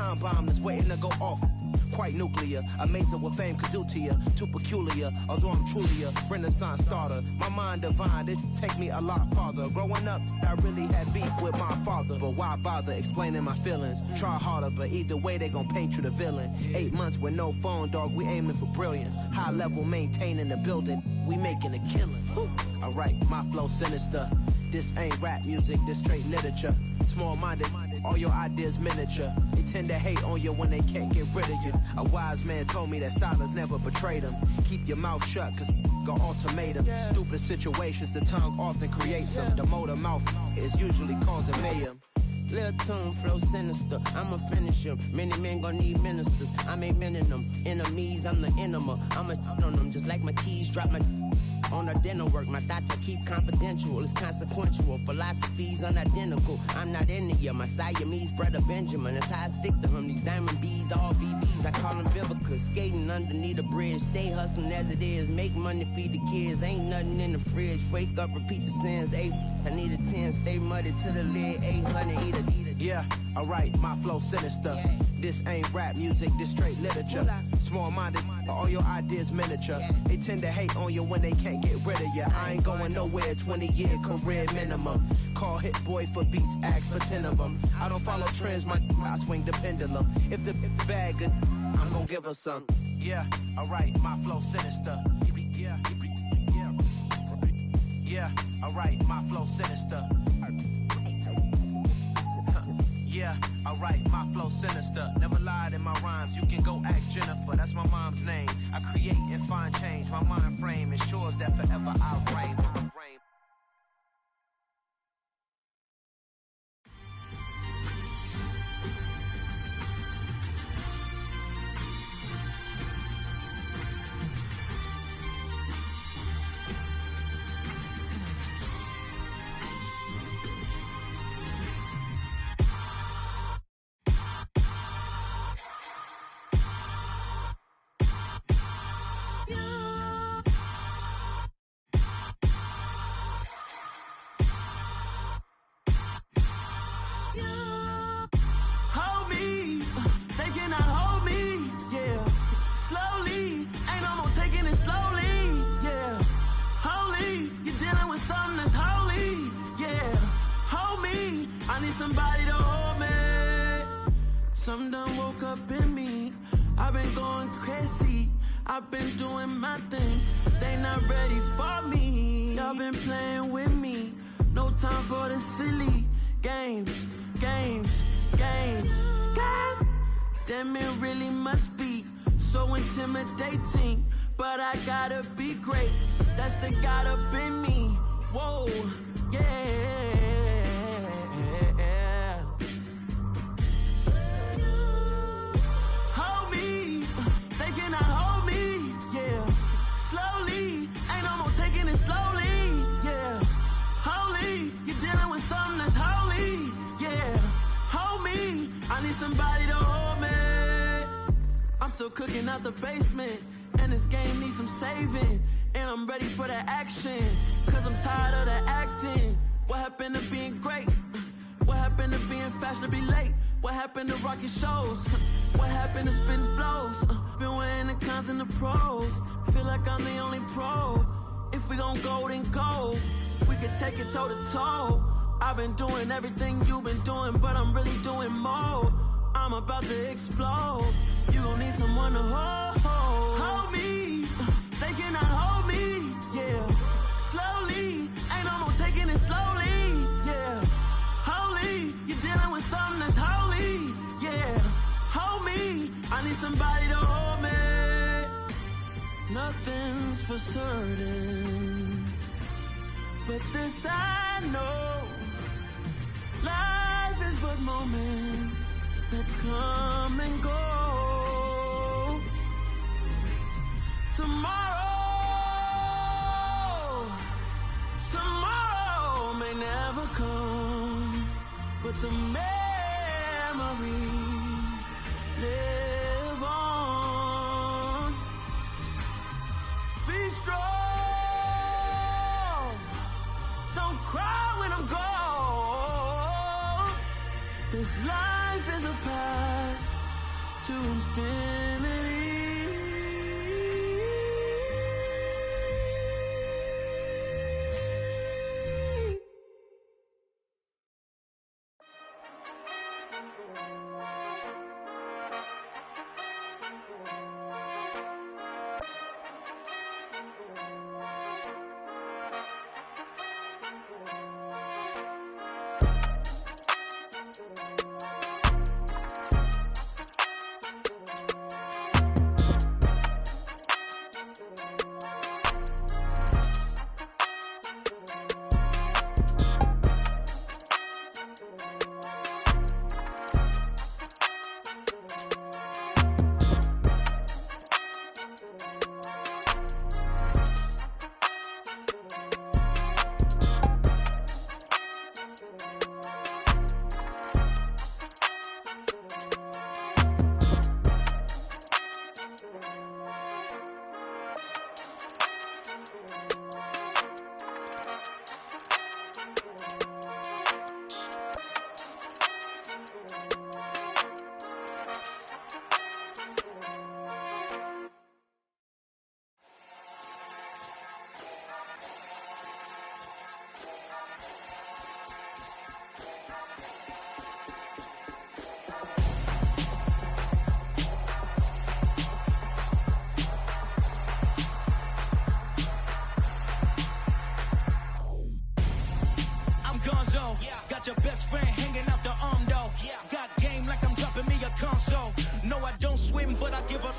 time bomb that's waiting to go off. Quite nuclear, amazing what fame could do to you. Too peculiar, although I'm truly a renaissance starter. My mind divine, it take me a lot farther. Growing up, I really had beef with my father. But why bother explaining my feelings? Try harder, but either way they gon' paint you the villain. 8 months with no phone, dog, we aiming for brilliance. High level, maintaining the building, we making a killing. Alright, my flow sinister. This ain't rap music, this straight literature. Small-minded, all your ideas miniature. They tend to hate on you when they can't get rid of you. A wise man told me that silence never betrayed him. Keep your mouth shut, cause got ultimatums. Stupid situations, the tongue often creates them. The motor mouth is usually causing mayhem. Lil' tune, flow sinister, I'ma finish him. Many men gon' need ministers, I'm aiming them. Enemies, I'm the enema, I'ma on them. Just like my keys, drop my on a dental work. My thoughts I keep confidential, it's consequential. Philosophies unidentical, I'm not into you. My Siamese brother Benjamin, that's how I stick to him. These diamond bees, all BBs, I call them Vivica. Skating underneath a bridge, stay hustling as it is. Make money, feed the kids, ain't nothing in the fridge. Wake up, repeat the sins, I need a 10, stay muddy to the lid, 800, eat a. Yeah, alright, my flow sinister. This ain't rap music, this straight literature. Small-minded, all your ideas miniature. They tend to hate on you when they can't get rid of you. I ain't going nowhere, 20-year career minimum. Call Hit Boy for beats, ask for 10 of them. I don't follow trends, I swing the pendulum. If the bag good, I'm gonna give her some. Yeah, alright, my flow sinister. Yeah, alright, my flow sinister. Yeah, alright, my flow sinister. Never lied in my rhymes, you can go ask Jennifer. That's my mom's name. I create and find change. My mind frame ensures that forever I reign. Somebody to hold me. Something done woke up in me. I've been going crazy. I've been doing my thing. They not ready for me. Y'all been playing with me. No time for the silly games. Damn, it really must be so intimidating. But I gotta be great. That's the God up in me. Whoa, yeah. Somebody to hold me. I'm still cooking out the basement, and this game needs some saving. And I'm ready for the action, cause I'm tired of the acting. What happened to being great? What happened to being fashionably late? What happened to rocking shows? What happened to spitting flows? Been weighing the cons and the pros. Feel like I'm the only pro. If we gon' go, then go. We could take it toe to toe. I've been doing everything you've been doing, but I'm really doing more. I'm about to explode. You gon' need someone to hold me. They cannot hold me, yeah. Slowly, ain't no more taking it slowly, yeah. Holy, you're dealing with something that's holy, yeah. Hold me, I need somebody to hold me. Nothing's for certain, but this I know. Life is but moments that come and go. Tomorrow may never come, but the memories live on. Be strong, don't cry when I'm gone. This life is a path to infinity. Got your best friend hanging out the arm though. Got game like I'm dropping me a console. No, I don't swim, but I give a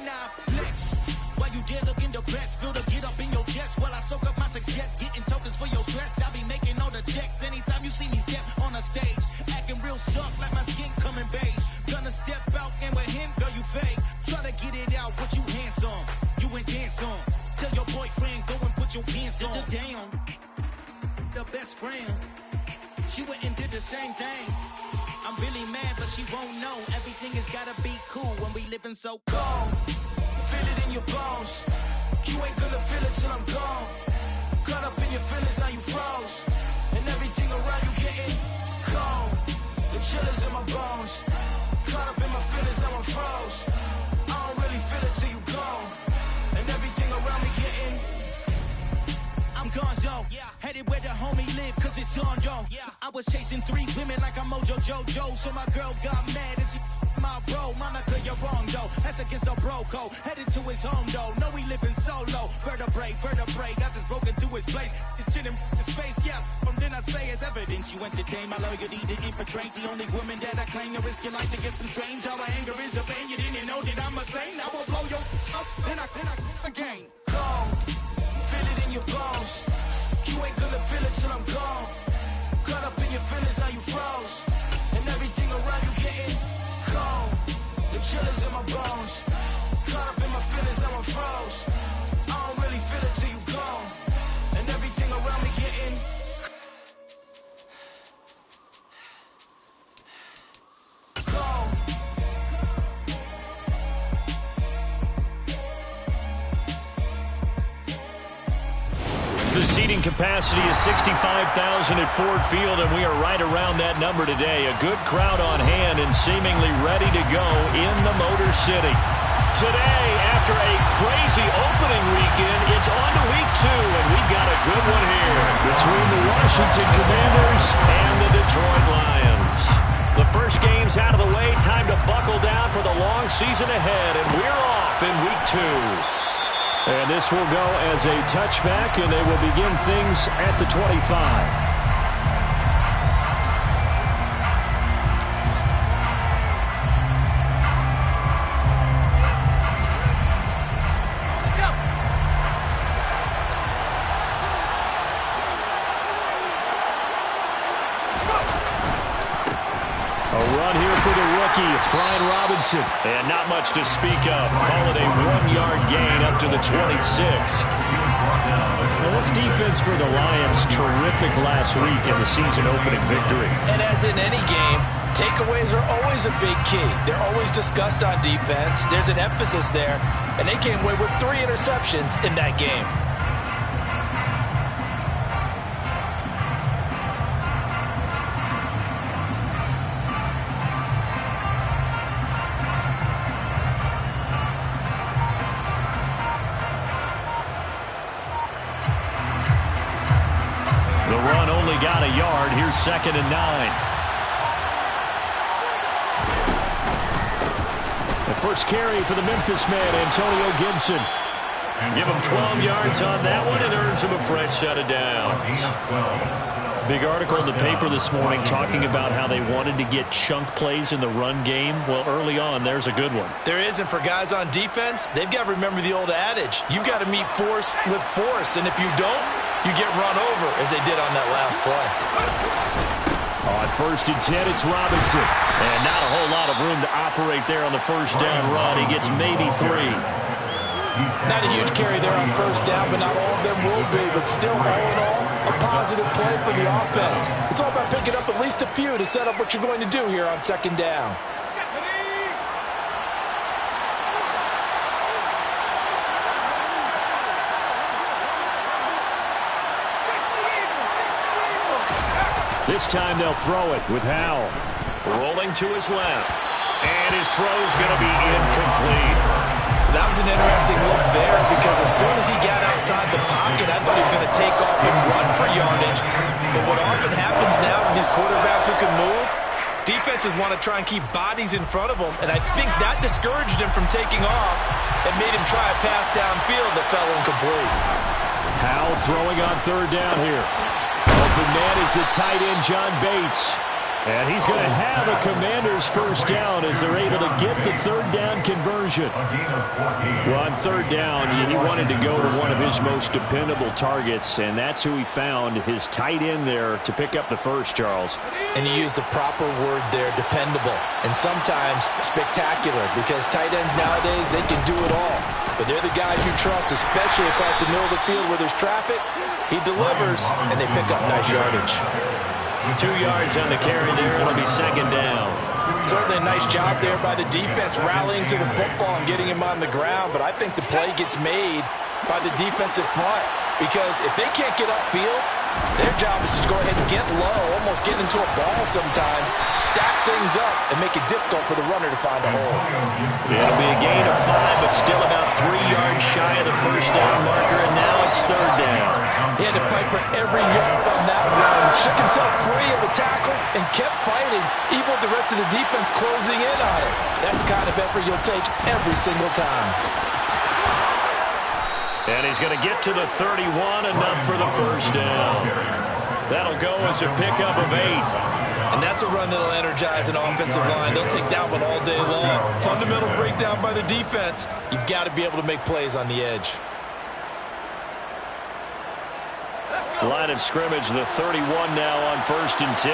nah flex. While you there looking depressed, feel the get up in your chest while I soak up my success. Getting tokens for your stress, I be making all the checks. Anytime you see me step on a stage, acting real soft like my skin coming beige. Gonna step out and with him, girl, you fake. Try to get it out, but you handsome. You ain't dance on. Tell your boyfriend, go and put your pants on. Down. The best friend. She went and did the same thing. I'm really mad, but she won't know. Everything has gotta be cool when we living so cold. Feel it in your bones. You ain't gonna feel it till I'm gone. Caught up in your feelings, now you froze. And everything around you getting cold. The chillers in my bones. Caught up in my feelings, now I'm froze. I don't really feel it till you gone. And everything around me getting I'm gonzo, headed where the homie live, cause it's on, yo. I was chasing 3 women like I'm Mojo Jojo, so my girl got mad and she my bro. Monica, you're wrong, though. That's against a bro code. Headed to his home, though. No, we living solo. Vertebrae, got just broken to his place. It's shit in his face, yeah. From then I say it's evidence you entertain my loyalty to infiltrate. The only woman that I claim to risk your life to get some strange. All my anger is a pain. You didn't know that I'm a saint. I will blow your up, then I again. Cold. Feel it in your bones. You ain't gonna feel it till I'm gone. Caught up in your feelings, now you froze. And everything around you getting cold. The chillers in my bones. Caught up in my feelings, now I'm froze. I don't really feel it till you gone. And everything around me getting cold. The seating capacity is 65,000 at Ford Field, and we are right around that number today. A good crowd on hand and seemingly ready to go in the Motor City. Today, after a crazy opening weekend, it's on to week 2, and we've got a good one here between the Washington Commanders and the Detroit Lions. The first game's out of the way. Time to buckle down for the long season ahead, and we're off in week 2. And this will go as a touchback, and they will begin things at the 25. It's Brian Robinson. And not much to speak of. Call it a 1-yard gain up to the 26. Well, this defense for the Lions, terrific last week in the season opening victory. And as in any game, takeaways are always a big key. They're always discussed on defense. There's an emphasis there. And they came away with 3 interceptions in that game. only got a yard. Here's 2nd and 9. The first carry for the Memphis man, Antonio Gibson. Give him 12 yards on that one and earns him a fresh set of downs. Big article in the paper this morning talking about how they wanted to get chunk plays in the run game. Well, early on, there's a good one. There is, and for guys on defense, they've got to remember the old adage. You've got to meet force with force, and if you don't, you get run over, as they did on that last play. On 1st and 10, it's Robinson. And not a whole lot of room to operate there on the first down run. He gets maybe 3. Not a huge carry there on 1st down, but not all of them will be. But still, all in all, a positive play for the offense. It's all about picking up at least a few to set up what you're going to do here on 2nd down. This time they'll throw it with Howell. Rolling to his left. And his throw's going to be incomplete. That was an interesting look there because as soon as he got outside the pocket, I thought he was going to take off and run for yardage. But what often happens now with these quarterbacks who can move, defenses want to try and keep bodies in front of them, and I think that discouraged him from taking off and made him try a pass downfield that fell incomplete. Howell throwing on 3rd down here. Open man is the tight end, John Bates. And he's going to have a Commanders first down as they're able to get the 3rd down conversion. Well, on 3rd down, he wanted to go to one of his most dependable targets, and that's who he found, his tight end there to pick up the first, Charles. And you used the proper word there, dependable, and sometimes spectacular, because tight ends nowadays, they can do it all. But they're the guys you trust, especially across the middle of the field where there's traffic. He delivers, and they pick up nice yardage. 2 yards on the carry there. It'll be 2nd down. Certainly a nice job there by the defense rallying to the football and getting him on the ground, but I think the play gets made by the defensive front because if they can't get upfield, their job is to go ahead and get low, almost get into a ball sometimes, stack things up, and make it difficult for the runner to find a hole. It'll be a gain of 5, but still about 3 yards shy of the first down marker, and now it's 3rd down. He had to fight for every yard on that run, shook himself free of the tackle, and kept fighting, even with the rest of the defense closing in on it. That's the kind of effort you'll take every single time. And he's going to get to the 31, enough for the first down. That'll go as a pickup of 8. And that's a run that'll energize an offensive line. They'll take that one all day long. Fundamental breakdown by the defense. You've got to be able to make plays on the edge. Line of scrimmage, the 31 now on 1st and 10.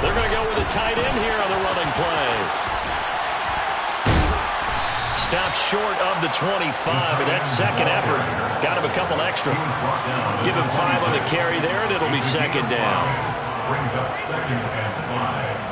They're going to go with a tight end here on the running play. Stops short of the 25, but that second effort got him a couple extra. Give him 5 on the carry there, and it'll be 2nd down. Brings up 2nd and 5.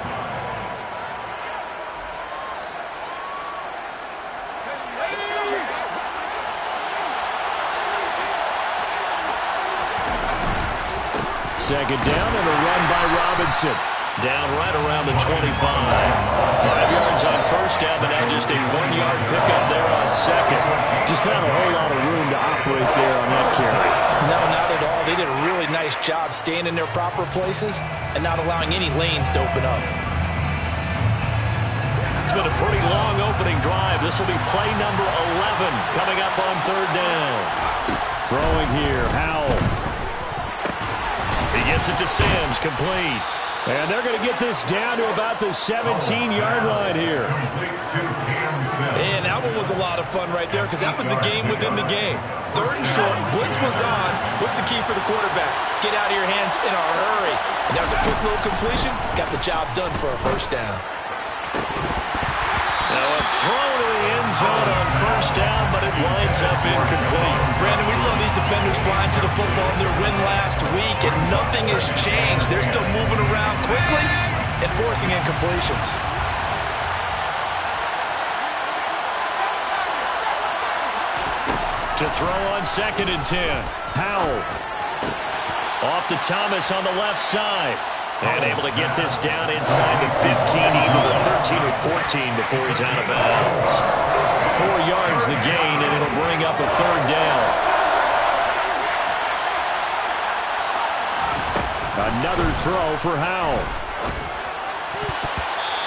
Second down and a run by Robinson. Down right around the 25. 5 yards on first down, but now just a 1-yard pickup there on 2nd. Just not a whole lot of room to operate there on that carry. No, not at all. They did a really nice job staying in their proper places and not allowing any lanes to open up. It's been a pretty long opening drive. This will be play number 11 coming up on 3rd down. Throwing here, Howell. He gets it to Sims, complete. And they're going to get this down to about the 17-yard line here. And that one was a lot of fun right there because that was the game within the game. 3rd and short, blitz was on. What's the key for the quarterback? Get out of your hands in a hurry. And that was a quick little completion. Got the job done for a first down. Now a throw to the end zone on first down, but it winds up incomplete. Brandon, we saw these defenders flying to the football in their win last week, and nothing has changed. They're still moving around quickly and forcing incompletions. To throw on 2nd and 10. Howell. Off to Thomas on the left side. And able to get this down inside the 15, either the 13 or 14 before he's out of bounds. 4 yards the gain, and it'll bring up a 3rd down. Another throw for Howell.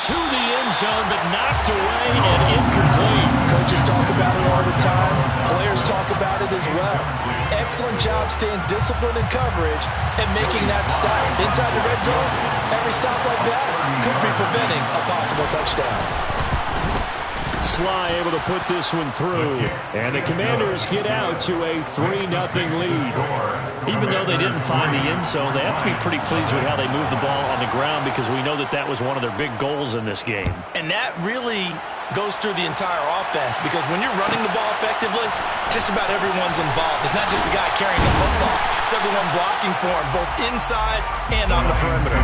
To the end zone, but knocked away and incomplete. Coaches talk about it all the time. Players talk about it as well. Excellent job staying disciplined in coverage and making that stop. Inside the red zone, every stop like that could be preventing a possible touchdown. Sly able to put this one through. And the Commanders get out to a 3-0 lead. Even though they didn't find the end zone, they have to be pretty pleased with how they moved the ball on the ground because we know that that was one of their big goals in this game. And that really goes through the entire offense because when you're running the ball effectively, just about everyone's involved. It's not just the guy carrying the football. It's everyone blocking for him, both inside and on the perimeter.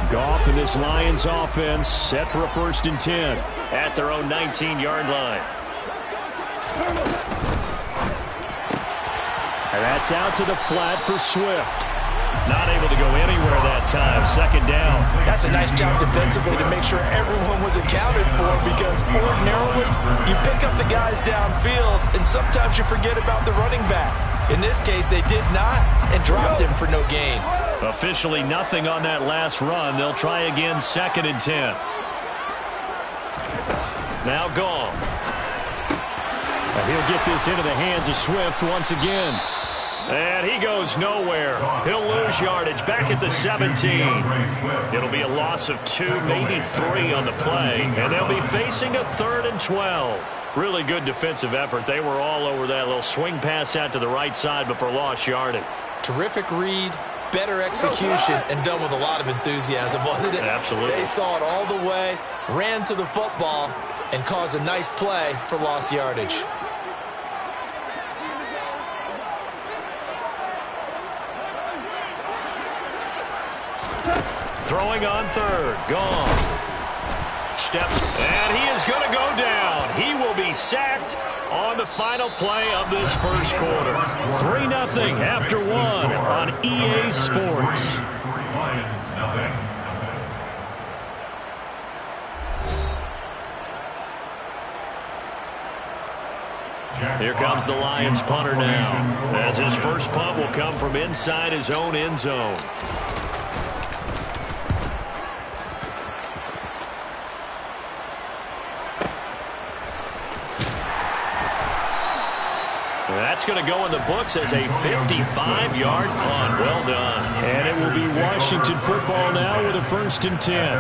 Goff and this Lions offense set for a 1st and 10 at their own 19-yard line. And that's out to the flat for Swift. Not able to go anywhere that time. 2nd down. That's a nice job defensively to make sure everyone was accounted for because ordinarily you pick up the guys downfield and sometimes you forget about the running back. In this case, they did not and dropped him for no gain. Officially nothing on that last run. They'll try again 2nd and 10. Now gone. And he'll get this into the hands of Swift once again. And he goes nowhere. He'll lose yardage back at the 17. It'll be a loss of 2, maybe 3 on the play. And they'll be facing a 3rd and 12. Really good defensive effort. They were all over that little swing pass out to the right side before lost yardage. Terrific read, better execution, and done with a lot of enthusiasm, wasn't it? Absolutely. They saw it all the way, ran to the football, and caused a nice play for lost yardage. Throwing on 3rd. Gone. Steps, and he is going to go down. He will be sacked on the final play of this first quarter. 3-0 after 1 on EA Sports. Here comes the Lions punter now, as his first punt will come from inside his own end zone. That's going to go in the books as a 55-yard punt. Well done. And it will be Washington football now with a 1st and 10.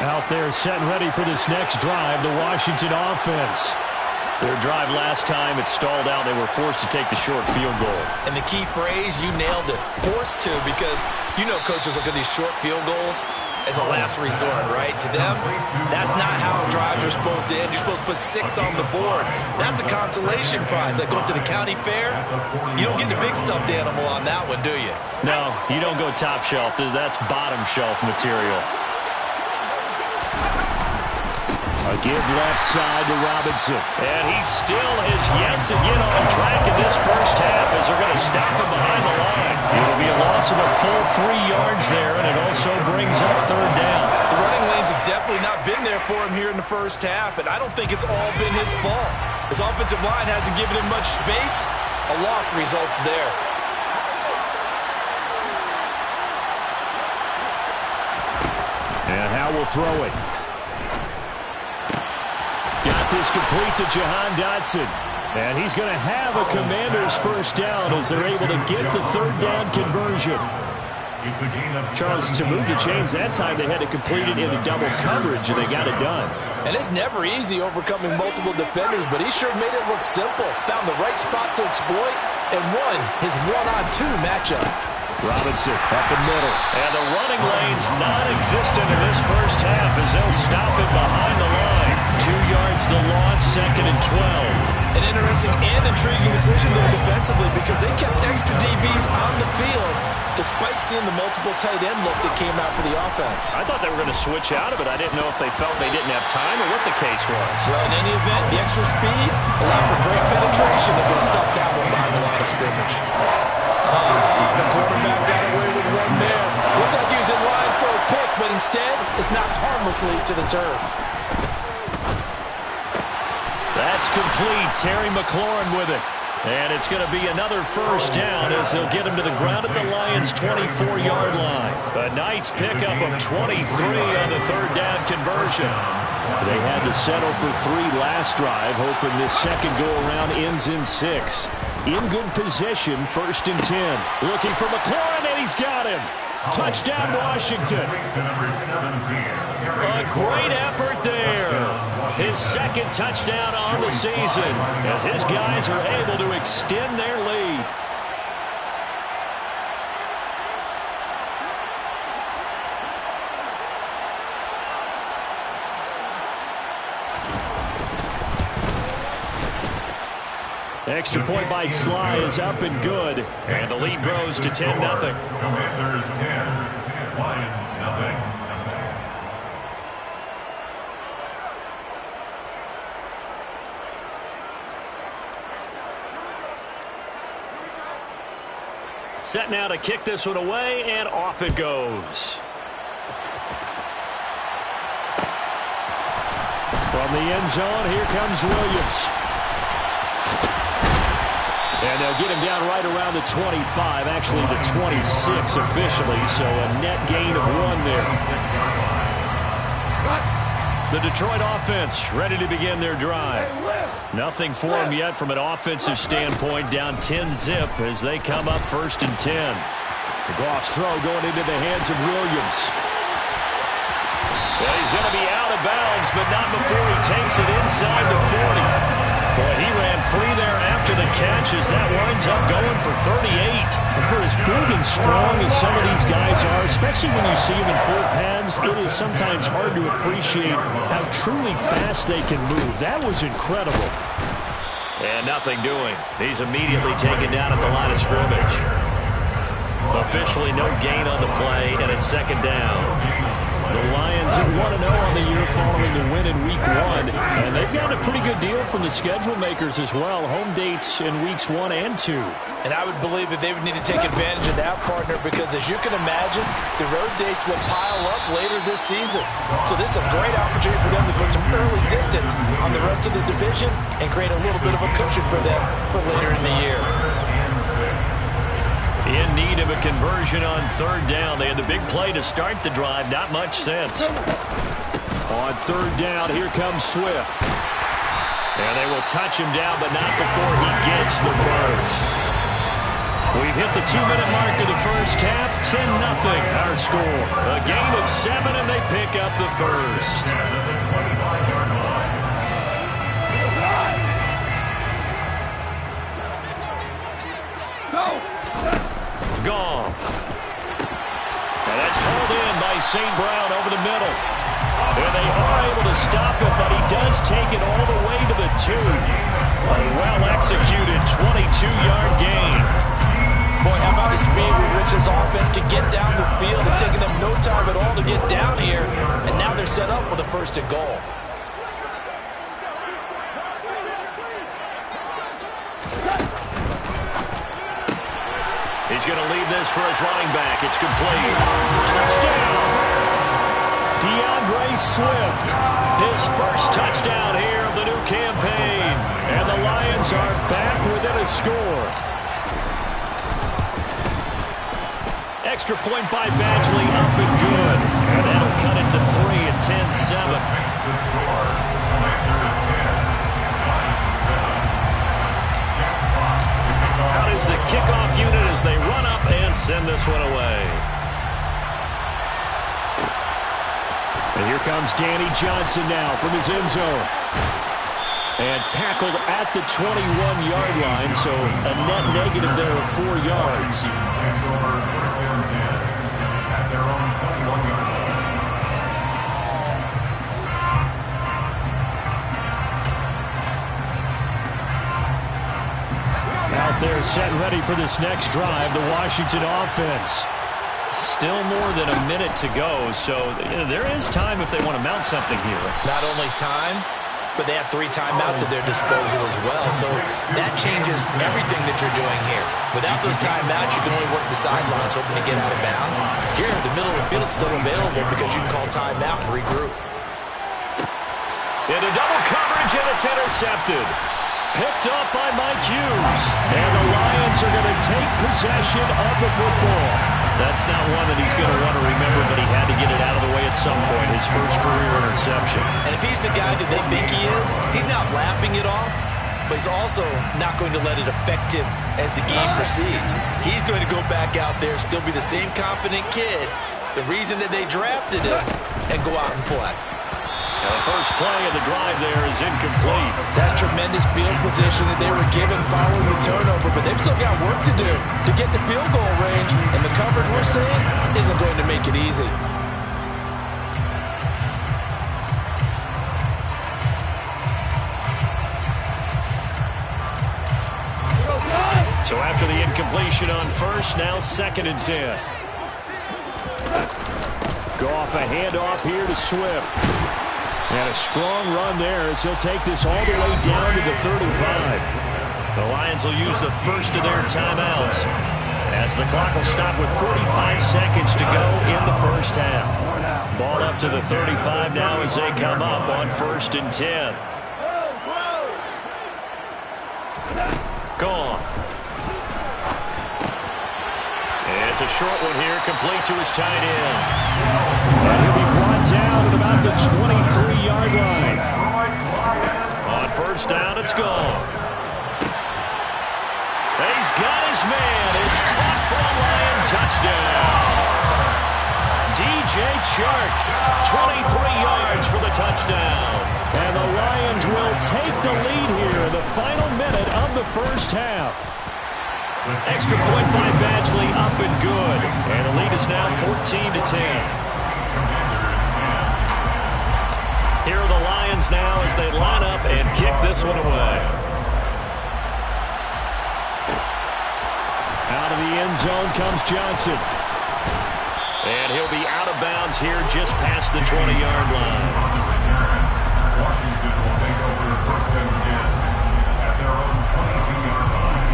Out there set and ready for this next drive, the Washington offense. Their drive last time, it stalled out. They were forced to take the short field goal. And the key phrase, you nailed it, forced to, because you know coaches look at these short field goals as a last resort, right? To them, that's not how drives are supposed to end. You're supposed to put 6 on the board. That's a consolation prize. Like going to the county fair, you don't get the big stuffed animal on that one, do you? No, you don't go top shelf. That's bottom shelf material. A give left side to Robinson. And he still has yet to get on track in this first half as they're going to stop him behind the line. It'll be a loss of a full 3 yards there, and it also brings up 3rd down. The running lanes have definitely not been there for him here in the first half, and I don't think it's all been his fault. His offensive line hasn't given him much space. A loss results there. And Howe will throw it. Got this complete to Jahan Dotson. And he's going to have a Commander's first down as they're able to get the 3rd down conversion. Charles, to move the chains that time, they had to complete it into double coverage, and they got it done. And it's never easy overcoming multiple defenders, but he sure made it look simple. Found the right spot to exploit and won his 1-on-2 matchup. Robinson up the middle. And the running lane's non-existent in this first half as they'll stop it behind the line. 2 yards the loss, 2nd and 12. An interesting and intriguing decision there defensively because they kept extra DBs on the field despite seeing the multiple tight end look that came out for the offense. I thought they were going to switch out of it. I didn't know if they felt they didn't have time or what the case was. Well, in any event, the extra speed allowed for great penetration as they stuffed that one behind the line of scrimmage. The quarterback got away with one there. Looked like he was in line for a pick, but instead is knocked harmlessly to the turf. That's complete. Terry McLaurin with it. And it's going to be another first down as they'll get him to the ground at the Lions' 24-yard line. A nice pickup of 23 on the third down conversion. They had to settle for 3 last drive, hoping this second go-around ends in 6. In good position, 1st and 10. Looking for McLaurin, and he's got him. Touchdown, Washington. A great effort there. His second touchdown on the season as his guys are able to extend their lead. Extra point by Sly is up and good. And the lead grows to 10-0. Commanders 10, Lions nothing. Set now to kick this one away, and off it goes. From the end zone, here comes Williams. And they'll get him down right around the 25, actually the 26 officially, so a net gain of 1 there. The Detroit offense ready to begin their drive. Nothing for them yet from an offensive standpoint, down 10-zip as they come up 1st and 10. The Goff's throw going into the hands of Williams. Well, he's going to be out of bounds, but not before he takes it inside the 40. Boy, he ran free there after the catch as that winds up going for 38. For as big and strong as some of these guys are, especially when you see them in full pads, it is sometimes hard to appreciate how truly fast they can move. That was incredible. And nothing doing. He's immediately taken down at the line of scrimmage. Officially no gain on the play, and it's 2nd down. The Lions are 1-0 on the year following the win in Week 1. And they've got a pretty good deal from the schedule makers as well. Home dates in Weeks 1 and 2. And I would believe that they would need to take advantage of that, partner, because as you can imagine, the road dates will pile up later this season. So this is a great opportunity for them to put some early distance on the rest of the division and create a little bit of a cushion for them for later in the year. In need of a conversion on 3rd down. They had the big play to start the drive. Not much sense. On 3rd down, here comes Swift. And they will touch him down, but not before he gets the first. We've hit the 2-minute mark of the first half. 10-0 our score. A gain of 7, and they pick up the first. Goff. And that's hauled in by St. Brown over the middle. And they are able to stop him, but he does take it all the way to the 2. A well-executed 22-yard gain. Boy, how about the speed with which this offense can get down the field? It's taken them no time at all to get down here, and now they're set up with a 1st and goal. He's going to leave this for his running back. It's complete. Touchdown! DeAndre Swift. His first touchdown here of the new campaign. And the Lions are back within a score. Extra point by Badgley, up and good. And that'll cut it to 3 at 10-7. Out is the kickoff unit as they run up and send this one away. And here comes Danny Johnson now from his end zone. And tackled at the 21-yard line, so a net negative there of 4 yards. Out there set and ready for this next drive, the Washington offense. Still more than a minute to go, so there is time if they want to mount something here. Not only time, but they have 3 timeouts at their disposal as well, so that changes everything that you're doing here. Without those timeouts, you can only work the sidelines hoping to get out of bounds. Here, the middle of the field is still available because you can call timeout and regroup. Into double coverage, and it's intercepted. Picked up by Mike Hughes. And the Lions are going to take possession of the football. That's not one that he's going to want to remember, but he had to get it out of the way at some point. His first career interception. And if he's the guy that they think he is, he's not laughing it off, but he's also not going to let it affect him as the game proceeds. He's going to go back out there, still be the same confident kid, the reason that they drafted him, and go out and play. Now the first play of the drive there is incomplete. That's tremendous field position that they were given following the turnover, but they've still got work to do to get the field goal range, and the coverage we're seeing isn't going to make it easy. So after the incompletion on first, now 2nd and 10. Goff a handoff here to Swift. And a strong run there as he'll take this all the way down to the 35. The Lions will use the first of their timeouts as the clock will stop with 45 seconds to go in the first half. Ball up to the 35 now as they come up on 1st and 10. Gone. It's a short one here, complete to his tight end. And he'll be brought down at about the 23-yard line. On 1st down, it's gone. He's got his man. It's caught for a Lion touchdown. DJ Chark, 23 yards for the touchdown. And the Lions will take the lead here in the final minute of the first half. Extra point by Badgley, up and good. And the lead is now 14-10. Here are the Lions now as they line up and kick this one away. Out of the end zone comes Johnson. And he'll be out of bounds here just past the 20-yard line. Washington will take over 1st and 10 at their own 22-yard line.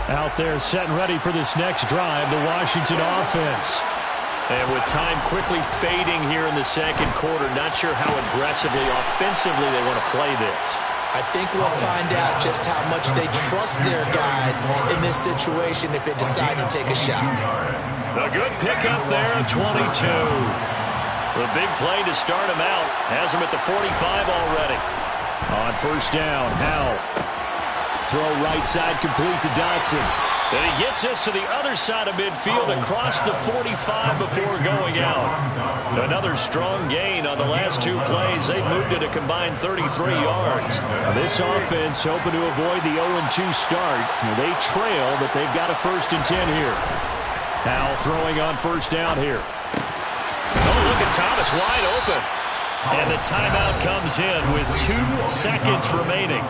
Out there set and ready for this next drive, the Washington offense. And with time quickly fading here in the 2nd quarter, not sure how aggressively, offensively they want to play this. I think we'll find out just how much they trust their guys in this situation if they decide to take a shot. A good pickup there at 22. The big play to start him out has him at the 45 already. On 1st down, Howell. Throw right side complete to Dotson. And he gets us to the other side of midfield across the 45 before going out. Another strong gain on the last 2 plays. They've moved it a combined 33 yards. This offense hoping to avoid the 0-2 start. They trail, but they've got a 1st and 10 here. Howell throwing on 1st down here. Oh, look at Thomas wide open. And the timeout comes in with 2 seconds remaining.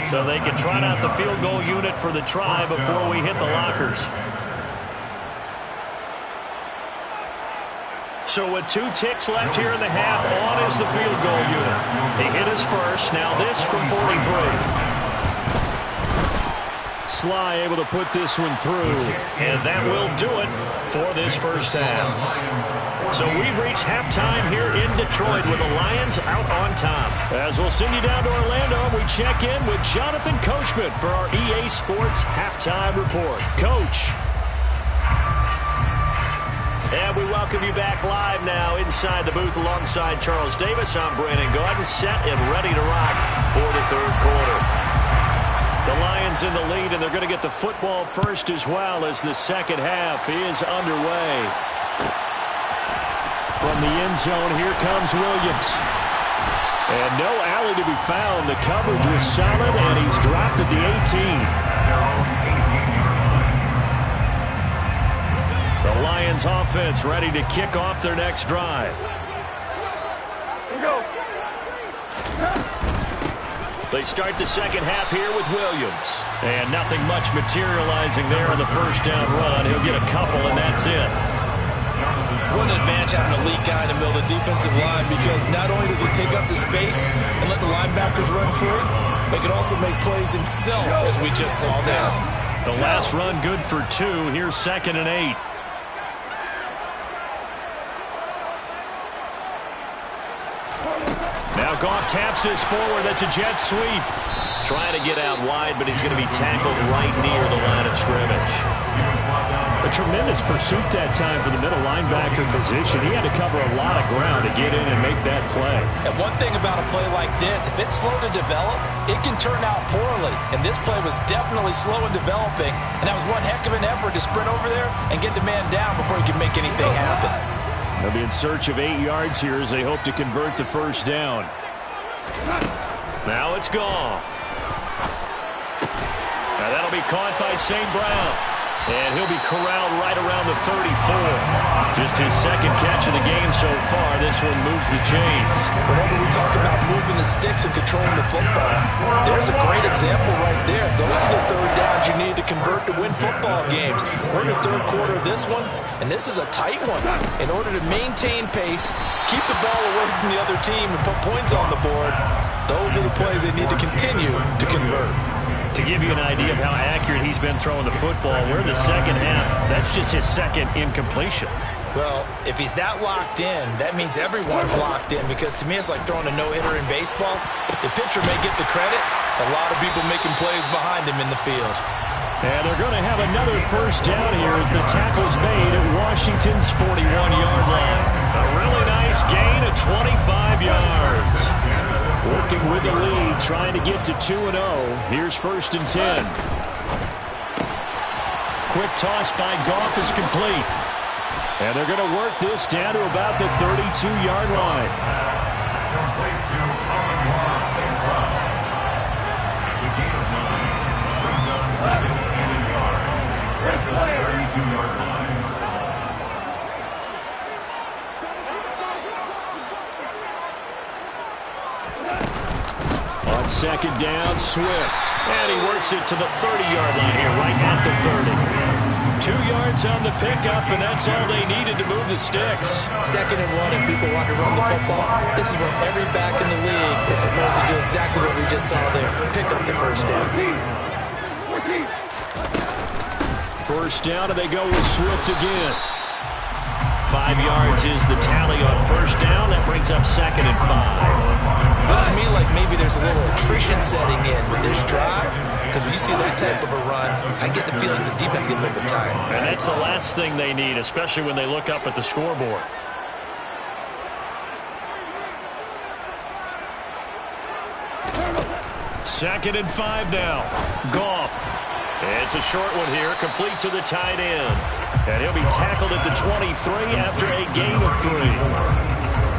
So they can trot out the field goal unit for the try before we hit the lockers. So with 2 ticks left here in the half, on is the field goal unit. He hit his first. Now this from 43. Sly able to put this one through. And that will do it for this first half. So we've reached halftime here in Detroit with the Lions out on top. As we'll send you down to Orlando, we check in with Jonathan Coachman for our EA Sports Halftime Report. Coach. And we welcome you back live now inside the booth alongside Charles Davis. I'm Brandon Gaudin, set and ready to rock for the 3rd quarter. The Lions in the lead, and they're going to get the football first as well as the 2nd half is underway. From the end zone, here comes Williams. And no alley to be found. The coverage was solid, and he's dropped at the 18. The Lions offense ready to kick off their next drive. They start the second half here with Williams. And nothing much materializing there on the first down run. He'll get a couple, and that's it. What an advantage having an elite guy in the middle of the defensive line, because not only does he take up the space and let the linebackers run free, but he can also make plays himself, as we just saw there. The last run good for 2. Here's 2nd and 8. Now Goff taps this forward. That's a jet sweep. Trying to get out wide, but he's going to be tackled right near the line of scrimmage. A tremendous pursuit that time for the middle linebacker position. He had to cover a lot of ground to get in and make that play. And one thing about a play like this, if it's slow to develop, it can turn out poorly. And this play was definitely slow in developing, and that was one heck of an effort to sprint over there and get the man down before he could make anything happen. They'll be in search of 8 yards here as they hope to convert the first down. Now it's Goff. Now that'll be caught by St. Brown. And he'll be corralled right around the 34. Just his second catch of the game so far. This one moves the chains. Whenever we talk about moving the sticks and controlling the football, there's a great example right there. Those are the third downs you need to convert to win football games. We're in the third quarter of this one, and this is a tight one. In order to maintain pace, keep the ball away from the other team, and put points on the board, those are the plays they need to continue to convert. To give you an idea of how accurate he's been throwing the football, we're in the second half. That's just his second incompletion. Well, if he's that locked in, that means everyone's locked in, because to me it's like throwing a no-hitter in baseball. The pitcher may get the credit. A lot of people making plays behind him in the field. And they're going to have another first down here as the tackle's made at Washington's 41-yard line. A really nice gain of 25 yards. Working with the lead, trying to get to 2-0. Here's 1st and 10. Quick toss by Goff is complete. And they're going to work this down to about the 32-yard line. Complete to Amon-Ra St. Brown. It's a gain of 9. Brings up 2nd and a yard. At the 32-yard line. On 2nd down, Swift. And he works it to the 30-yard line here, right at the 30. 2 yards on the pickup, and that's all they needed to move the sticks. 2nd and 1, and people want to run the football. This is where every back in the league is supposed to do exactly what we just saw there. Pick up the first down. First down, and they go with Swift again. 5 yards is the tally on first down. That brings up 2nd and 5. Looks to me like maybe there's a little attrition setting in with this drive, because when you see that type of a run, I get the feeling the defense gets a little bit tired. And that's the last thing they need, especially when they look up at the scoreboard. Second and 5 now. Goff. It's a short one here, complete to the tight end. And he'll be tackled at the 23 after a gain of 3.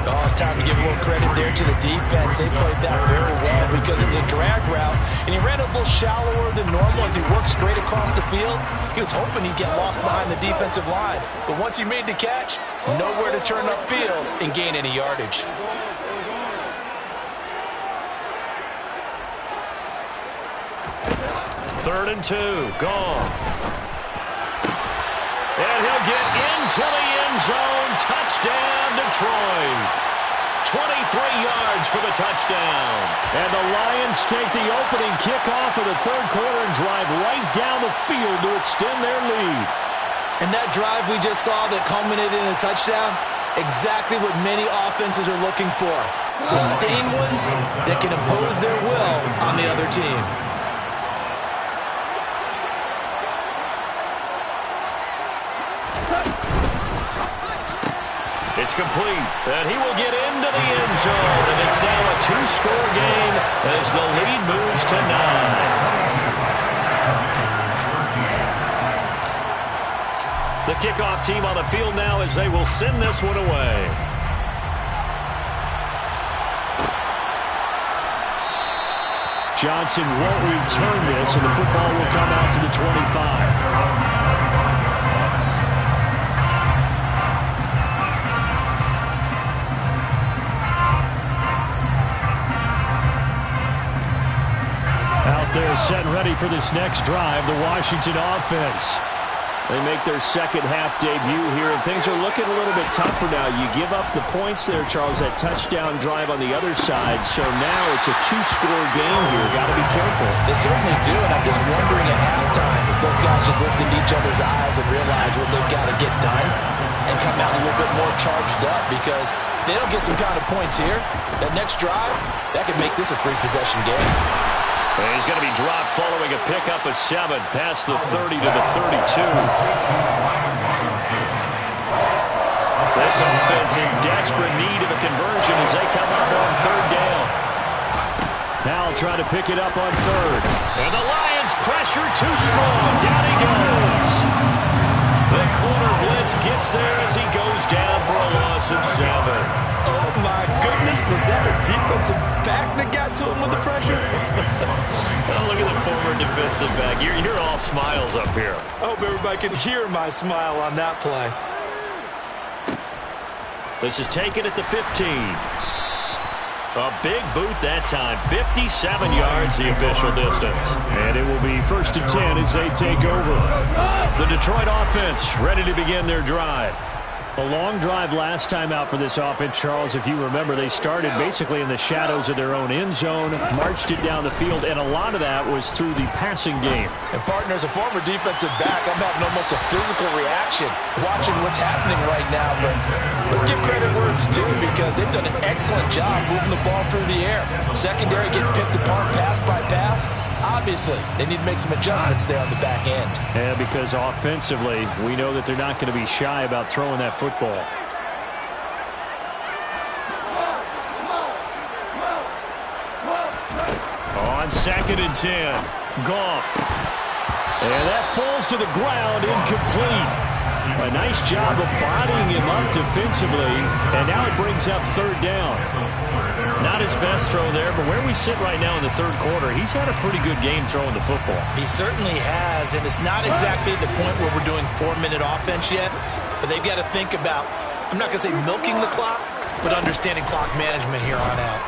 Oh, it's time to give a little credit there to the defense. They played that very well because it was a drag route, and he ran a little shallower than normal as he worked straight across the field. He was hoping he'd get lost behind the defensive line, but once he made the catch, nowhere to turn upfield and gain any yardage. Third and 2, Goff. And he'll get into the end zone. Touchdown, Detroit. 23 yards for the touchdown. And the Lions take the opening kickoff of the third quarter and drive right down the field to extend their lead. And that drive we just saw that culminated in a touchdown, exactly what many offenses are looking for. Sustained ones that can impose their will on the other team. It's complete, and he will get into the end zone, and it's now a 2-score game as the lead moves to 9. The kickoff team on the field now as they will send this one away. Johnson won't return this, and the football will come out to the 25. set and ready for this next drive, the Washington offense. They make their second half debut here, and things are looking a little bit tougher now. You give up the points there, Charles, that touchdown drive on the other side. So now it's a two-score game here. Got to be careful. They certainly do, and I'm just wondering at halftime if those guys just looked into each other's eyes and realize what they've got to get done and come out a little bit more charged up, because if they don't get some kind of points here, that next drive, that could make this a free-possession game. He's going to be dropped following a pickup of 7 past the 30 to the 32. This offense in desperate need of a conversion as they come up on 3rd down. Now try to pick it up on 3rd. And the Lions pressure too strong. Down he goes. The corner blitz gets there as he goes down for a loss of 7. Oh, my goodness. Was that a defensive back that got to him with the pressure? Oh, look at the former defensive back. You're all smiles up here. I hope everybody can hear my smile on that play. This is taken at the 15. A big boot that time. 57 yards the official distance. And it will be 1st and 10 as they take over. The Detroit offense ready to begin their drive. A long drive last time out for this offense, Charles. If you remember, they started basically in the shadows of their own end zone, marched it down the field, and a lot of that was through the passing game. And, partner, as a former defensive back, I'm having almost a physical reaction watching what's happening right now. But let's give credit where it's due, because they've done an excellent job moving the ball through the air. Secondary getting picked apart pass by pass. Obviously, they need to make some adjustments there on the back end. Yeah, because offensively, we know that they're not going to be shy about throwing that football. On 2nd and 10, Goff. And that falls to the ground, incomplete. A nice job of bodying him up defensively, and now it brings up 3rd down. Not his best throw there, but where we sit right now in the 3rd quarter, he's had a pretty good game throwing the football. He certainly has, and it's not exactly at the point where we're doing 4-minute offense yet, but they've got to think about, I'm not going to say milking the clock, but understanding clock management here on out.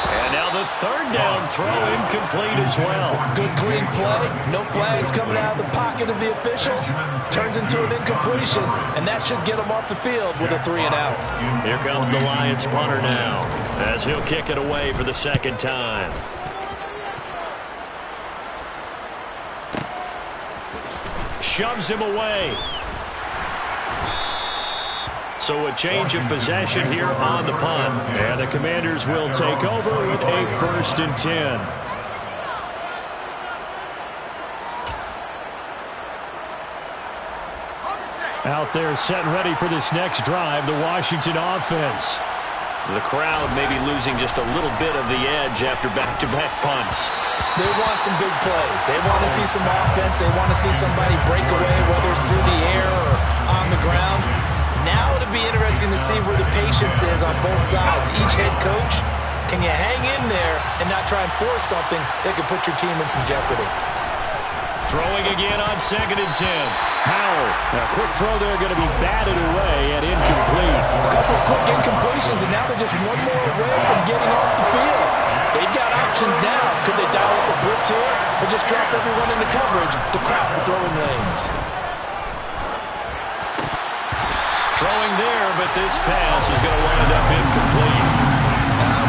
And now the 3rd down throw incomplete as well. Good clean play. No flags coming out of the pocket of the officials. Turns into an incompletion, and that should get him off the field with a 3-and-out. Here comes the Lions punter now as he'll kick it away for the 2nd time. Shoves him away. So a change of possession here on the punt. And the Commanders will take over with a 1st and 10. Out there set and ready for this next drive, the Washington offense. The crowd may be losing just a little bit of the edge after back-to-back punts. They want some big plays. They want to see some offense. They want to see somebody break away, whether it's through the air or on the ground. Now it'll be interesting to see where the patience is on both sides. Each head coach, can you hang in there and not try and force something that could put your team in some jeopardy? Throwing again on 2nd and 10. Howell. A quick throw there going to be batted away and incomplete. A couple of quick incompletions, and now they're just one more away from getting off the field. They've got options now. Could they dial up a blitz here or just drop everyone in the coverage to crowd the throwing lanes? Throwing there, but this pass is going to wind up incomplete.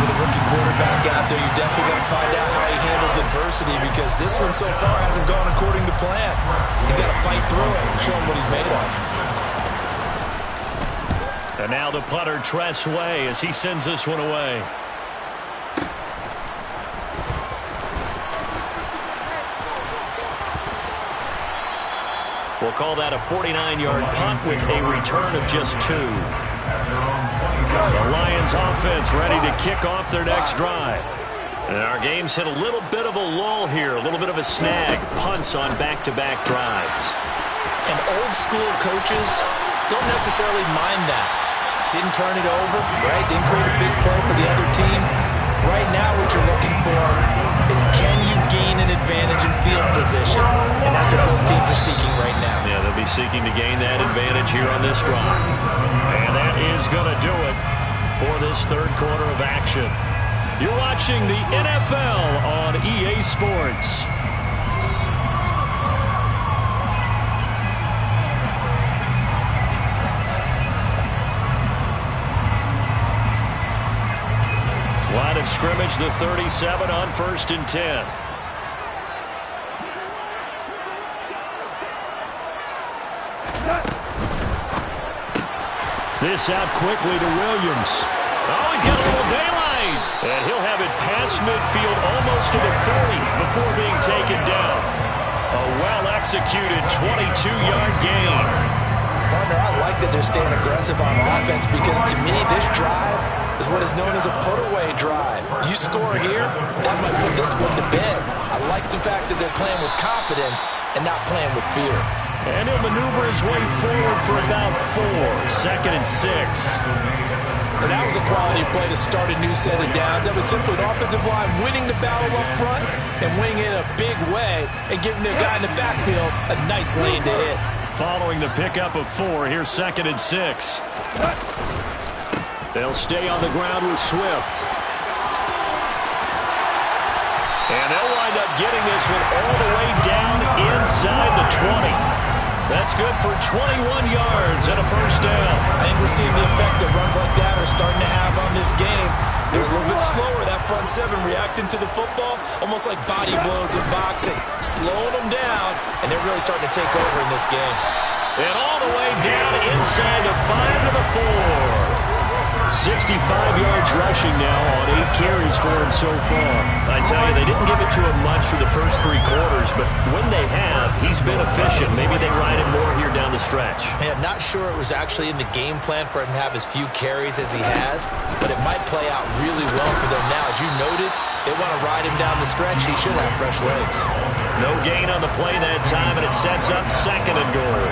With a rookie quarterback out there, you're definitely going to find out how he handles adversity, because this one so far hasn't gone according to plan. He's got to fight through it and show him what he's made of. And now the punter, Tress Way, as he sends this one away. We'll call that a 49-yard punt with a return of just 2. The Lions offense ready to kick off their next drive. And our game's hit a little bit of a lull here, a little bit of a snag. Punts on back-to-back drives. And old school coaches don't necessarily mind that. Didn't turn it over, right? Didn't create a big play for the other team. Right now what you're looking for is, can you gain an advantage in field position? And that's what both teams are seeking right now. Yeah, they'll be seeking to gain that advantage here on this drive. And that is going to do it for this 3rd quarter of action. You're watching the NFL on EA Sports. Line of scrimmage, the 37 on 1st and 10. This out quickly to Williams. Oh, he's got a little daylight. And he'll have it past midfield almost to the 30 before being taken down. A well-executed 22-yard gain. Partner, I like that they're staying aggressive on offense because to me this drive is what is known as a put-away drive. You score here, that might put this one to bed. I like the fact that they're playing with confidence and not playing with fear. And he'll maneuver his way forward for about 4. 2nd and 6. And that was a quality play to start a new set of downs. That was simply an offensive line winning the battle up front and winning in a big way and giving their guy in the backfield a nice lane to hit. Following the pickup of 4, here's 2nd and 6. They'll stay on the ground with Swift. And they'll wind up getting this one all the way down inside the 20. That's good for 21 yards and a first down. I think we're seeing the effect that runs like that are starting to have on this game. They're a little bit slower, that front 7 reacting to the football, almost like body blows in boxing, slowing them down, and they're really starting to take over in this game. And all the way down inside the 5 to the 4. 65 yards rushing now on 8 carries for him so far. I tell you, they didn't give it to him much for the first 3 quarters, but when they have, he's been efficient. Maybe they ride him more here down the stretch. Hey, I'm not sure it was actually in the game plan for him to have as few carries as he has, but it might play out really well for them now. As you noted, they want to ride him down the stretch. He should have fresh legs. No gain on the play that time, and it sets up 2nd and goal.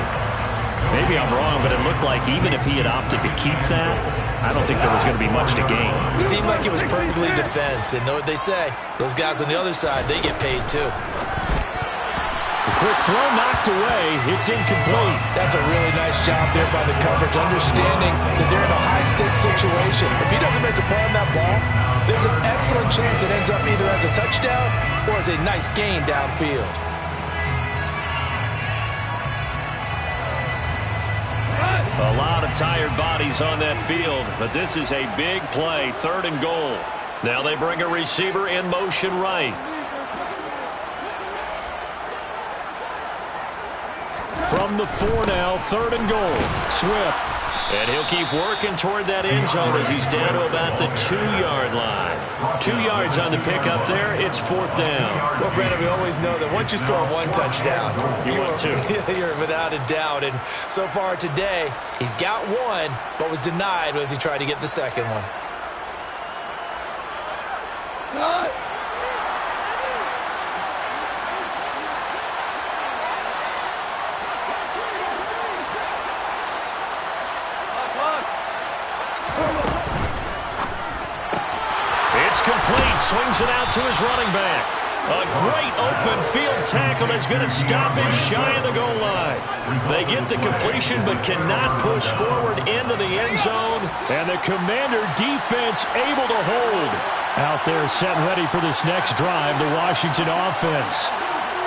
Maybe I'm wrong, but it looked like even if he had opted to keep that, I don't think there was going to be much to gain. It seemed like it was perfectly defense, and know what they say. Those guys on the other side, they get paid too. A quick throw knocked away. It's incomplete. That's a really nice job there by the coverage, understanding that they're in a high-stakes situation. If he doesn't make a play on that ball, there's an excellent chance it ends up either as a touchdown or as a nice gain downfield. A lot of tired bodies on that field, but this is a big play, 3rd and goal. Now they bring a receiver in motion right. From the 4 now, 3rd and goal. Swift. And he'll keep working toward that end zone as he's down to about the 2-yard line. 2 yards on the pickup there. It's 4th down. Well, Brandon, we always know that once you score 1 touchdown, you want 2. You're without a doubt. And so far today, he's got 1, but was denied as he tried to get the 2nd one. Complete, swings it out to his running back. A great open field tackle is going to stop him shy of the goal line. They get the completion but cannot push forward into the end zone. And the Commander defense able to hold. Out there set ready for this next drive, the Washington offense.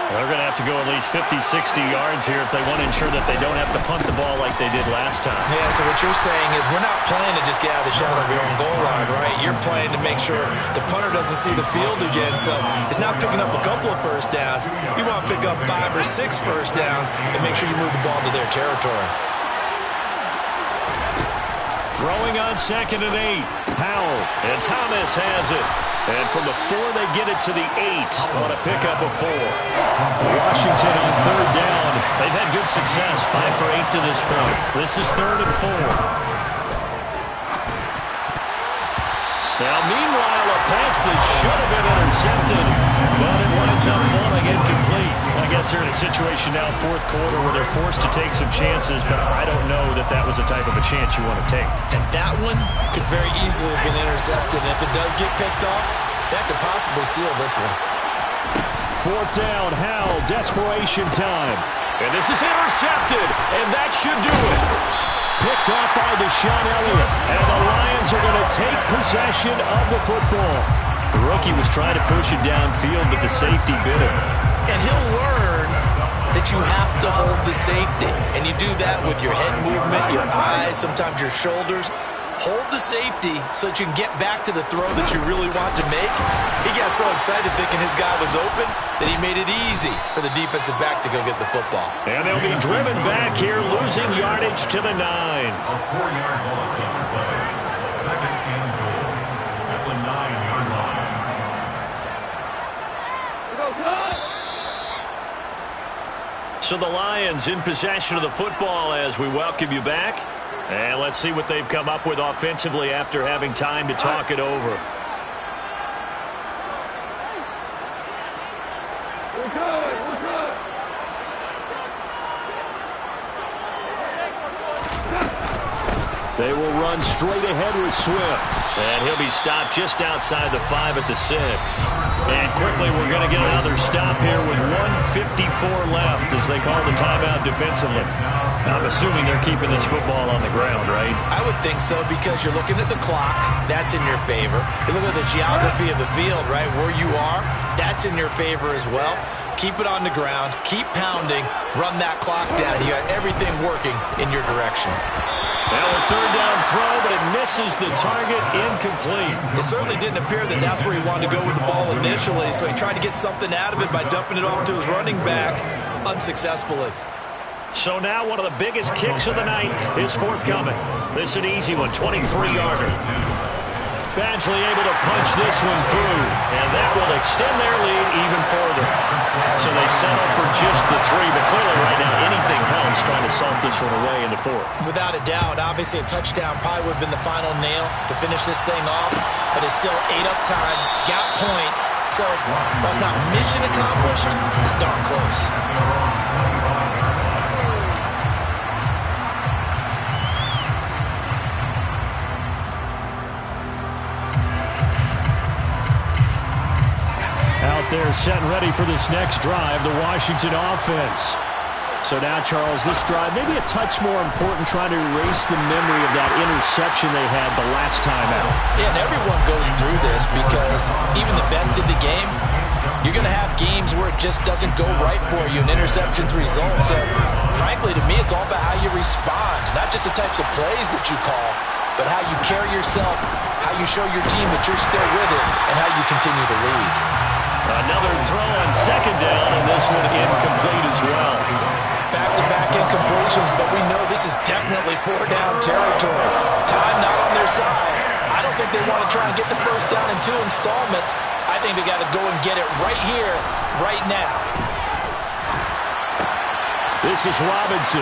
They're going to have to go at least 50, 60 yards here if they want to ensure that they don't have to punt the ball like they did last time. Yeah, so what you're saying is we're not playing to just get out of the shadow of your own goal line, right? You're playing to make sure the punter doesn't see the field again. So it's not picking up a couple of first downs. You want to pick up 5 or 6 first downs and make sure you move the ball into their territory. Throwing on 2nd and 8. Powell, and Thomas has it. And from the 4, they get it to the 8 on a pickup of 4. Washington on 3rd down. They've had good success, 5 for 8 to this point. This is 3rd and 4. Now, meanwhile, a pass that should have been intercepted, but it winds up falling incomplete. I guess they're in a situation now, 4th quarter, where they're forced to take some chances, but I don't know that that was the type of a chance you want to take. And that one could very easily have been intercepted. And if it does get picked off, that could possibly seal this one. 4th down, Howell, desperation time. And this is intercepted, and that should do it. Picked off by Deshaun Elliott, and the Lions are going to take possession of the football. The rookie was trying to push it downfield, but the safety bit him. And he'll learn that you have to hold the safety. And you do that with your head movement, your eyes, sometimes your shoulders. Hold the safety so that you can get back to the throw that you really want to make. He got so excited thinking his guy was open that he made it easy for the defensive back to go get the football. And they'll be driven back here, losing yardage to the 9. A 4-yard loss on the play. Second and goal at the 9-yard line. So the Lions in possession of the football as we welcome you back. And let's see what they've come up with offensively after having time to talk it over. We're good. They will run straight ahead with Swift. And he'll be stopped just outside the 5 at the 6. And quickly, we're going to get another stop here with 1:54 left as they call the timeout defensively. I'm assuming they're keeping this football on the ground, right? I would think so because you're looking at the clock. That's in your favor. You look at the geography of the field, right, where you are. That's in your favor as well. Keep it on the ground. Keep pounding. Run that clock down. You got everything working in your direction. Now a third down throw, but it misses the target, incomplete. It certainly didn't appear that that's where he wanted to go with the ball initially, so he tried to get something out of it by dumping it off to his running back unsuccessfully. So now one of the biggest kicks of the night is forthcoming. This is an easy one, 23-yarder. Badgley able to punch this one through, and that will extend their lead even further. So they settle for just the 3, but clearly right now anything helps trying to salt this one away in the 4th. Without a doubt, obviously a touchdown probably would have been the final nail to finish this thing off, but it's still ate up time, got points, so while it's not mission accomplished, it's darn close. They're set and ready for this next drive, the Washington offense. So now, Charles, this drive maybe a touch more important, trying to erase the memory of that interception they had the last time out. Yeah, and everyone goes through this because even the best in the game, you're going to have games where it just doesn't go right for you and interceptions result. So, frankly, to me, it's all about how you respond, not just the types of plays that you call, but how you carry yourself, how you show your team that you're still with it, and how you continue to lead. Another throw on second down, and this one incomplete as well. Back-to-back incompletions, but we know this is definitely 4-down territory. Time not on their side. I don't think they want to try and get the first down in 2 installments. I think they got to go and get it right here, right now. This is Robinson.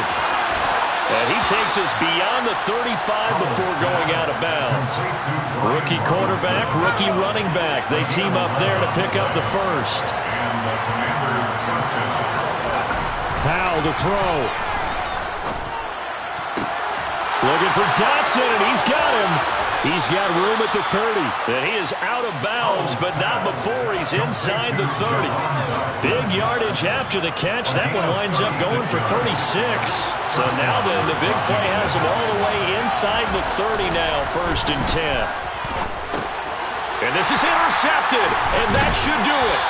And he takes us beyond the 35 before going out of bounds. Rookie quarterback, rookie running back. They team up there to pick up the first. Powell to throw. Looking for Dotson, and he's got him. He's got room at the 30. And he is out of bounds, but not before he's inside the 30. Big yardage after the catch. That one winds up going for 36. So now then, the big play has him all the way inside the 30 now, 1st and 10. And this is intercepted, and that should do it.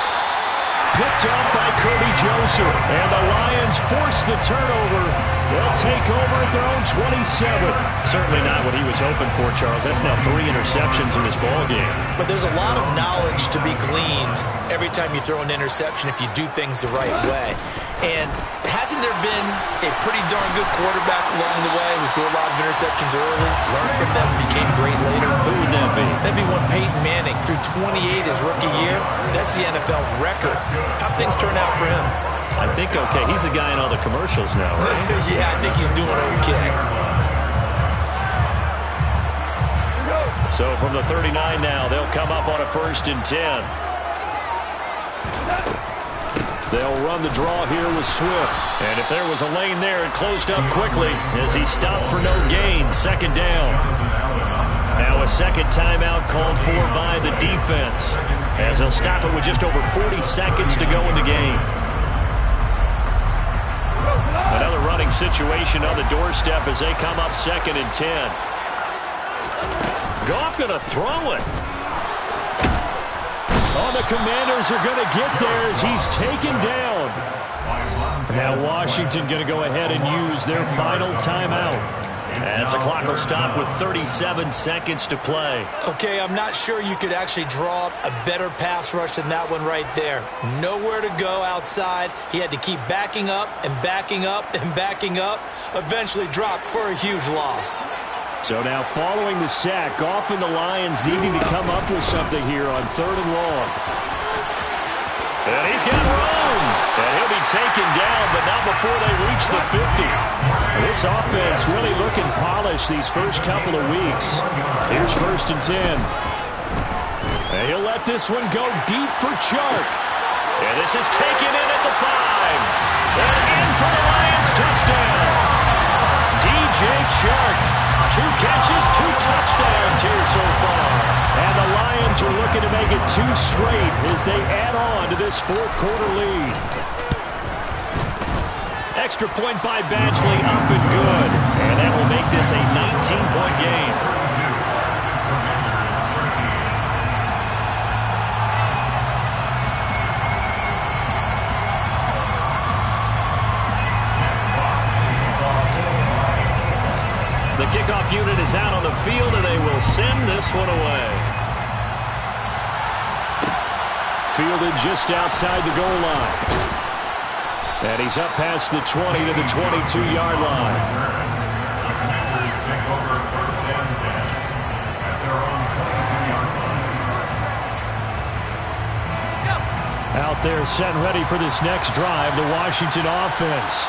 Picked up by Kirby Joseph, and the Lions force the turnover. They'll take over at their own 27. Certainly not what he was hoping for, Charles. That's now 3 interceptions in this ballgame. But there's a lot of knowledge to be gleaned every time you throw an interception if you do things the right way. And hasn't there been a pretty darn good quarterback along the way who threw a lot of interceptions early, learned from them, and became great later? Who would that be? That'd be one Peyton Manning threw 28 his rookie year. That's the NFL record. How things turn out for him? I think okay. He's the guy in all the commercials now, right? Yeah, I think he's doing okay. So from the 39 now, they'll come up on a 1st and 10. They'll run the draw here with Swift. And if there was a lane there, it closed up quickly as he stopped for no gain. 2nd down. Now a second timeout called for by the defense, as they'll stop it with just over 40 seconds to go in the game. Another running situation on the doorstep as they come up 2nd and 10. Goff going to throw it. Oh, the Commanders are going to get there as he's taken down. Now Washington going to go ahead and use their final timeout. As the clock will stop with 37 seconds to play. Okay, I'm not sure you could actually draw up a better pass rush than that one right there. Nowhere to go outside. He had to keep backing up and backing up and backing up. Eventually dropped for a huge loss. So now following the sack, often the Lions needing to come up with something here on 3rd and long. And he's got room. And he'll be taken down, but not before they reach the 50. This offense really looking polished these first couple of weeks. Here's 1st and 10. And he'll let this one go deep for Chark. And this is taken in at the 5. And in for the Lions touchdown. DJ Chark. 2 catches, 2 touchdowns here so far. And the Lions are looking to make it 2 straight as they add on to this 4th quarter lead. Extra point by Badgley, up and good. And that will make this a 19-point game. The kickoff unit is out on the field, and they will send this one away. Fielded just outside the goal line. And he's up past the 20 to the 22-yard line. The Commanders take over 1st and 10 at their own 22-yard line. Out there set and ready for this next drive, the Washington offense.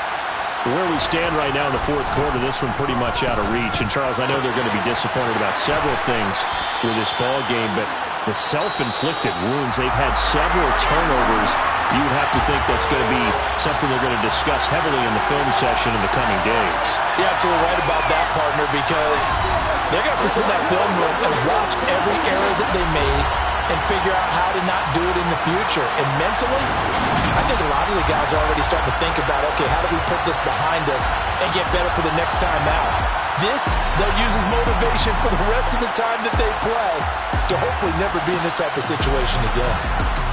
Where we stand right now in the 4th quarter, this one pretty much out of reach. And, Charles, I know they're going to be disappointed about several things with this ball game, but the self-inflicted wounds, they've had several turnovers. You would have to think that's going to be something they're going to discuss heavily in the film session in the coming days. You're absolutely right about that, partner, because they're going to have to sit in that film room and watch every error that they made and figure out how to not do it in the future. And mentally, I think a lot of the guys are already starting to think about, okay, how do we put this behind us and get better for the next time out? This, they'll use as motivation for the rest of the time that they play to hopefully never be in this type of situation again.